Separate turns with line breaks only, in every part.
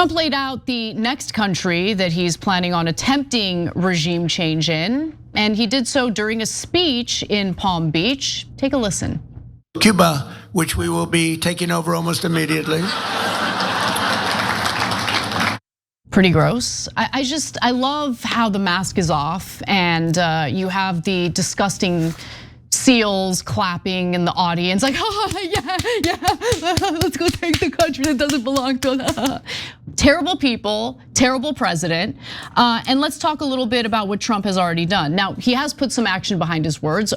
Trump laid out the next country that he's planning on attempting regime change in, and he did so during a speech in Palm Beach. Take a listen.
Cuba, which we will be taking over almost immediately.
Pretty gross. I love how the mask is off and you have the disgusting SEALs clapping in the audience like, yeah, let's go take the country that doesn't belong to us. Terrible people, terrible president. And let's talk a little bit about what Trump has already done. Now, he has put some action behind his words.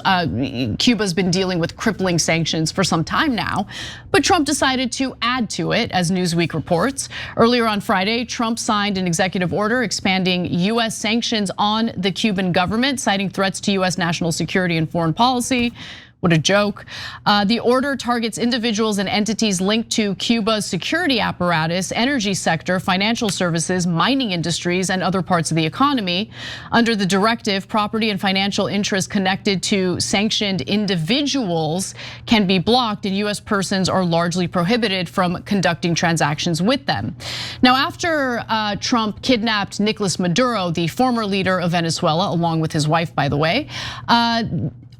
Cuba's been dealing with crippling sanctions for some time now, but Trump decided to add to it, as Newsweek reports. Earlier on Friday, Trump signed an executive order expanding US sanctions on the Cuban government, citing threats to US national security and foreign policy. What a joke. The order targets individuals and entities linked to Cuba's security apparatus, energy sector, financial services, mining industries, and other parts of the economy. Under the directive, property and financial interests connected to sanctioned individuals can be blocked, and US persons are largely prohibited from conducting transactions with them. Now, after Trump kidnapped Nicolas Maduro, the former leader of Venezuela, along with his wife, by the way,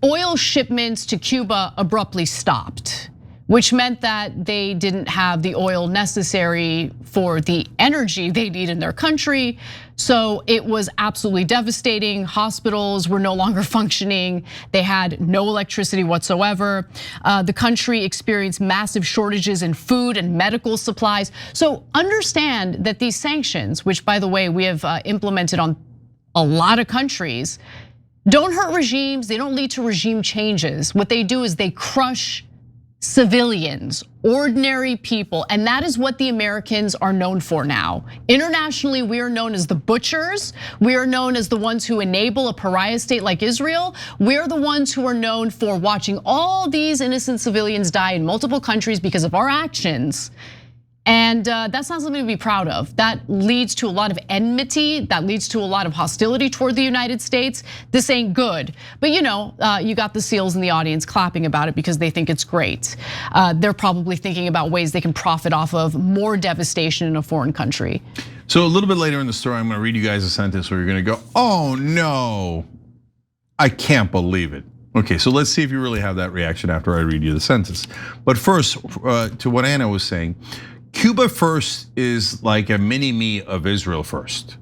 oil shipments to Cuba abruptly stopped, which meant that they didn't have the oil necessary for the energy they need in their country. So it was absolutely devastating. Hospitals were no longer functioning. They had no electricity whatsoever. The country experienced massive shortages in food and medical supplies. So understand that these sanctions, which by the way, we have implemented on a lot of countries, don't hurt regimes, they don't lead to regime changes. What they do is they crush civilians, ordinary people, and that is what the Americans are known for now. Internationally, we are known as the butchers. We are known as the ones who enable a pariah state like Israel. We're the ones who are known for watching all these innocent civilians die in multiple countries because of our actions. And that's not something to be proud of. That leads to a lot of enmity. That leads to a lot of hostility toward the United States. This ain't good. But you got the SEALs in the audience clapping about it because they think it's great. They're probably thinking about ways they can profit off of more devastation in a foreign country.
So a little bit later in the story, I'm gonna read you guys a sentence where you're gonna go, oh no, I can't believe it. Okay, so let's see if you really have that reaction after I read you the sentence. But first, to what Anna was saying, Cuba first is like a mini-me of Israel first.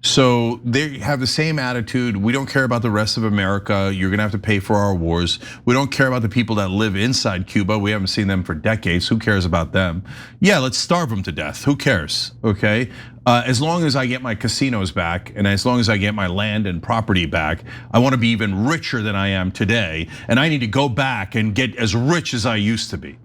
So they have the same attitude. We don't care about the rest of America. You're gonna have to pay for our wars. We don't care about the people that live inside Cuba. We haven't seen them for decades. Who cares about them? Yeah, let's starve them to death. Who cares, okay? As long as I get my casinos back and as long as I get my land and property back, I wanna be even richer than I am today. And I need to go back and get as rich as I used to be.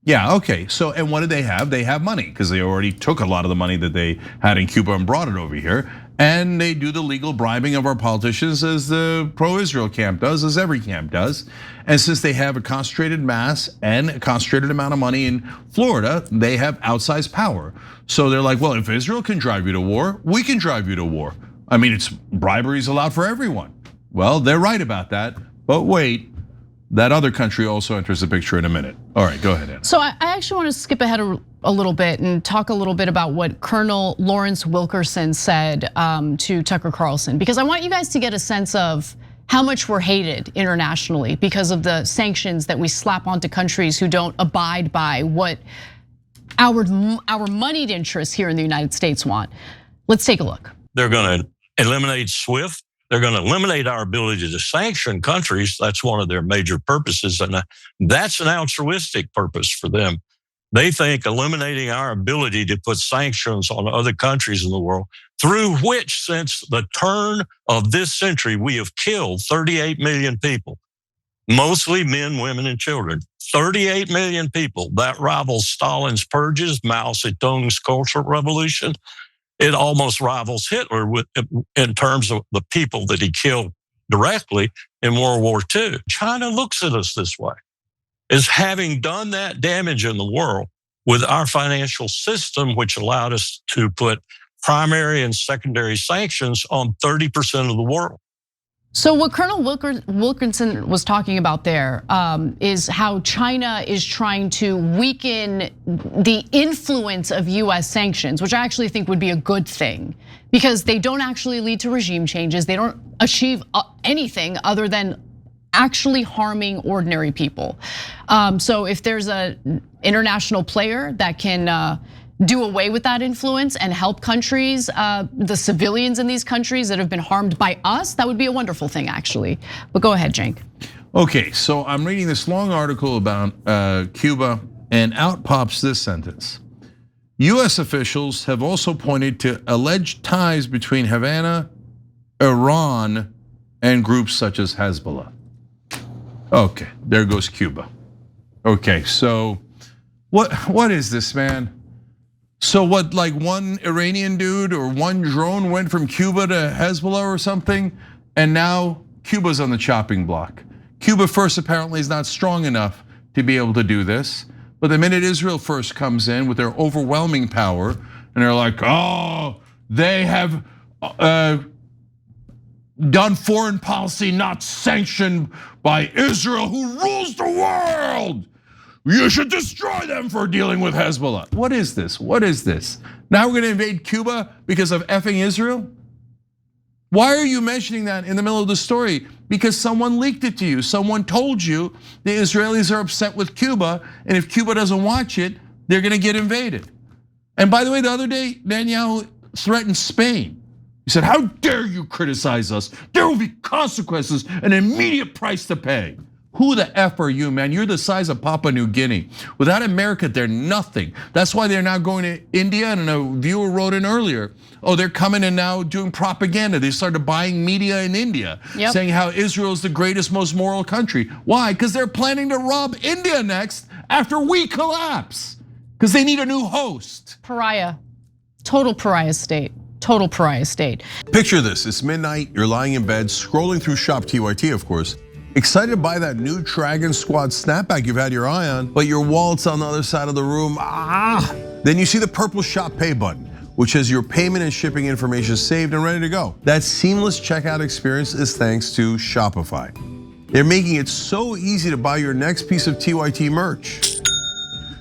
Yeah, okay, so and what do they have? They have money because they already took a lot of the money that they had in Cuba and brought it over here. And they do the legal bribing of our politicians as the pro-Israel camp does, as every camp does. And since they have a concentrated mass and a concentrated amount of money in Florida, they have outsized power. So they're like, well, if Israel can drive you to war, we can drive you to war. I mean, it's bribery's allowed for everyone. Well, they're right about that, but wait. That other country also enters the picture in a minute. All right, go ahead, Anna.
So I actually want to skip ahead a little bit and talk a little bit about what Colonel Lawrence Wilkerson said to Tucker Carlson, because I want you guys to get a sense of how much we're hated internationally because of the sanctions that we slap onto countries who don't abide by what our moneyed interests here in the United States want. Let's take a look.
They're going to eliminate SWIFT. They're going to eliminate our ability to sanction countries. That's one of their major purposes. And that's an altruistic purpose for them. They think eliminating our ability to put sanctions on other countries in the world, through which since the turn of this century, we have killed 38 million people, mostly men, women, and children. 38 million people. That rivals Stalin's purges, Mao Zedong's Cultural Revolution. It almost rivals Hitler in terms of the people that he killed directly in World War II. China looks at us this way, as having done that damage in the world with our financial system, which allowed us to put primary and secondary sanctions on 30% of the world.
So what Colonel Wilkinson was talking about there is how China is trying to weaken the influence of US sanctions, which I actually think would be a good thing because they don't actually lead to regime changes. They don't achieve anything other than actually harming ordinary people. So if there's an international player that can do away with that influence and help countries, the civilians in these countries that have been harmed by us, that would be a wonderful thing, actually. But go ahead, Cenk.
Okay, so I'm reading this long article about Cuba, and out pops this sentence. US officials have also pointed to alleged ties between Havana, Iran, and groups such as Hezbollah. Okay, there goes Cuba. Okay, so what is this, man? So what, like one Iranian dude or one drone went from Cuba to Hezbollah or something, and now Cuba's on the chopping block. Cuba first apparently is not strong enough to be able to do this, but the minute Israel first comes in with their overwhelming power, and they're like, oh, they have done foreign policy not sanctioned by Israel, who rules the world. You should destroy them for dealing with Hezbollah. What is this? What is this? Now we're gonna invade Cuba because of effing Israel? Why are you mentioning that in the middle of the story? Because someone leaked it to you. Someone told you the Israelis are upset with Cuba, and if Cuba doesn't watch it, they're gonna get invaded. And by the way, the other day, Netanyahu threatened Spain. He said, how dare you criticize us? There will be consequences, an immediate price to pay. Who the F are you, man? You're the size of Papua New Guinea. Without America, they're nothing. That's why they're now going to India, and a viewer wrote in earlier, oh, they're coming and now doing propaganda. They started buying media in India, saying how Israel is the greatest, most moral country. Why? Because they're planning to rob India next after we collapse. Because they need a new host.
Pariah, total pariah state. Total pariah state.
Picture this, it's midnight, you're lying in bed, scrolling through Shop TYT, of course. Excited to buy that new Dragon Squad snapback you've had your eye on, but your wallet's on the other side of the room. Then you see the purple Shop Pay button, which has your payment and shipping information saved and ready to go. That seamless checkout experience is thanks to Shopify. They're making it so easy to buy your next piece of TYT merch.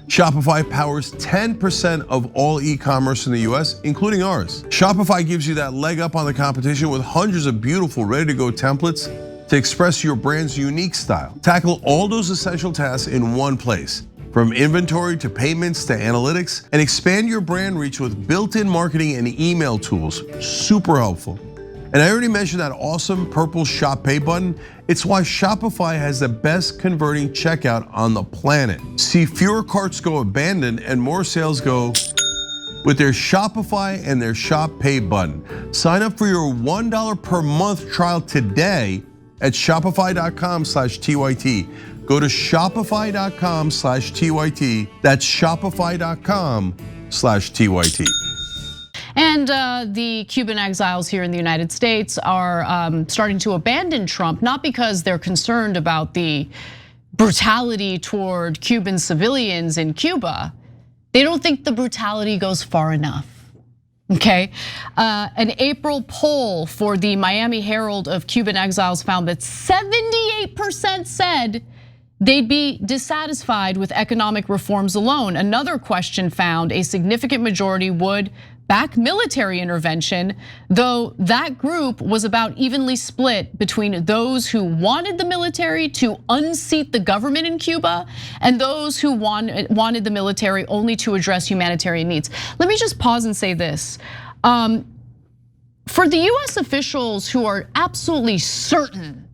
Shopify powers 10% of all e-commerce in the US, including ours. Shopify gives you that leg up on the competition with hundreds of beautiful, ready-to-go templates to express your brand's unique style. Tackle all those essential tasks in one place, from inventory to payments to analytics, and expand your brand reach with built-in marketing and email tools. Super helpful. And I already mentioned that awesome purple Shop Pay button. It's why Shopify has the best converting checkout on the planet. See fewer carts go abandoned and more sales go with their Shopify and their Shop Pay button. Sign up for your $1 per month trial today at shopify.com/TYT. Go to shopify.com/TYT. That's shopify.com/TYT.
And the Cuban exiles here in the United States are starting to abandon Trump, not because they're concerned about the brutality toward Cuban civilians in Cuba. They don't think the brutality goes far enough. Okay, an April poll for the Miami Herald of Cuban exiles found that 78% said they'd be dissatisfied with economic reforms alone. Another question found a significant majority would back military intervention, though that group was about evenly split between those who wanted the military to unseat the government in Cuba and those who wanted the military only to address humanitarian needs. Let me just pause and say this. For the US officials who are absolutely certain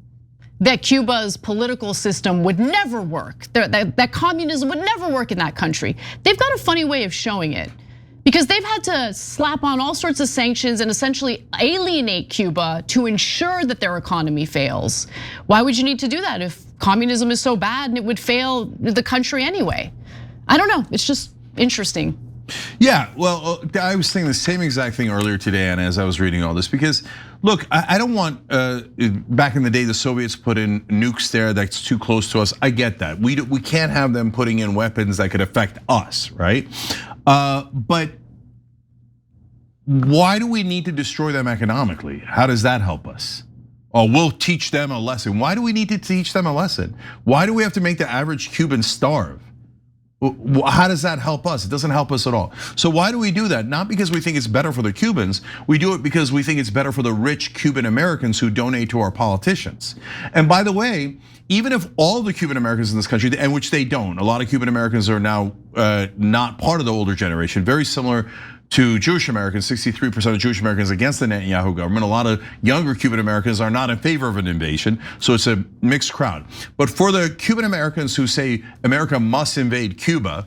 that Cuba's political system would never work, that communism would never work in that country, they've got a funny way of showing it. Because they've had to slap on all sorts of sanctions and essentially alienate Cuba to ensure that their economy fails. Why would you need to do that if communism is so bad and it would fail the country anyway? I don't know, it's just interesting.
Yeah, well, I was thinking the same exact thing earlier today, Anna, as I was reading all this, because look, I don't want, back in the day, the Soviets put in nukes there that's too close to us. I get that. We can't have them putting in weapons that could affect us, right? But why do we need to destroy them economically? How does that help us? Oh, we'll teach them a lesson. Why do we need to teach them a lesson? Why do we have to make the average Cuban starve? How does that help us? It doesn't help us at all. So why do we do that? Not because we think it's better for the Cubans. We do it because we think it's better for the rich Cuban Americans who donate to our politicians. And by the way, even if all the Cuban Americans in this country, and which they don't, a lot of Cuban Americans are now not part of the older generation, very similar to Jewish Americans. 63% of Jewish Americans against the Netanyahu government. A lot of younger Cuban Americans are not in favor of an invasion, so it's a mixed crowd. But for the Cuban Americans who say America must invade Cuba,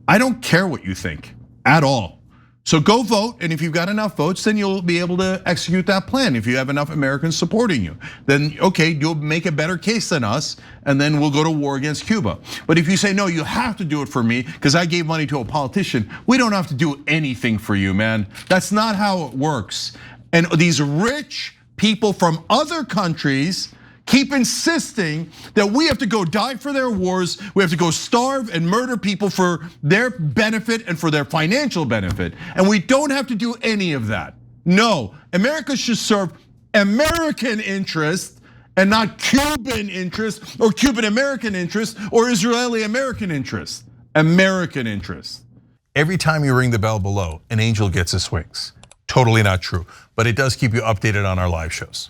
I don't care what you think at all. So go vote, and if you've got enough votes, then you'll be able to execute that plan. If you have enough Americans supporting you, then okay, you'll make a better case than us, and then we'll go to war against Cuba. But if you say, no, you have to do it for me because I gave money to a politician, we don't have to do anything for you, man. That's not how it works. And these rich people from other countries keep insisting that we have to go die for their wars, we have to go starve and murder people for their benefit and for their financial benefit. And we don't have to do any of that. No, America should serve American interests and not Cuban interests or Cuban American interests or Israeli American interests. American interests.
Every time you ring the bell below, an angel gets his wings. Totally not true, but it does keep you updated on our live shows.